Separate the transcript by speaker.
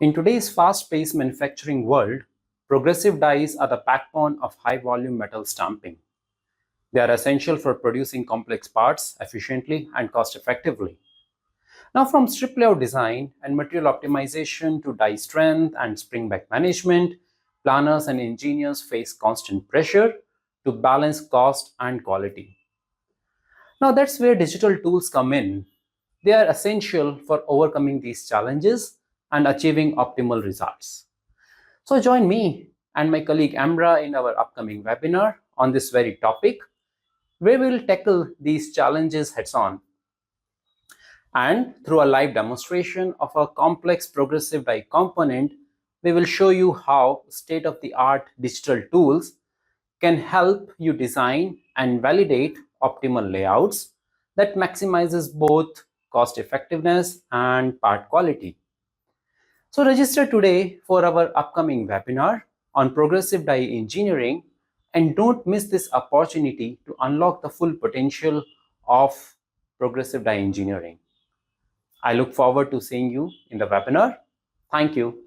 Speaker 1: In today's fast-paced manufacturing world, progressive dies are the backbone of high-volume metal stamping. They are essential for producing complex parts efficiently and cost-effectively. Now, from strip layout design and material optimization to die strength and spring back management, planners and engineers face constant pressure to balance cost and quality. Now, that's where digital tools come in. They are essential for overcoming these challenges and achieving optimal results. So, join me and my colleague Emrah in our upcoming webinar on this very topic, where we will tackle these challenges heads on. And through a live demonstration of a complex progressive die component, we will show you how state-of-the-art digital tools can help you design and validate optimal layouts that maximizes both cost effectiveness and part quality. So register today for our upcoming webinar on progressive die engineering and don't miss this opportunity to unlock the full potential of progressive die engineering. I look forward to seeing you in the webinar. Thank you.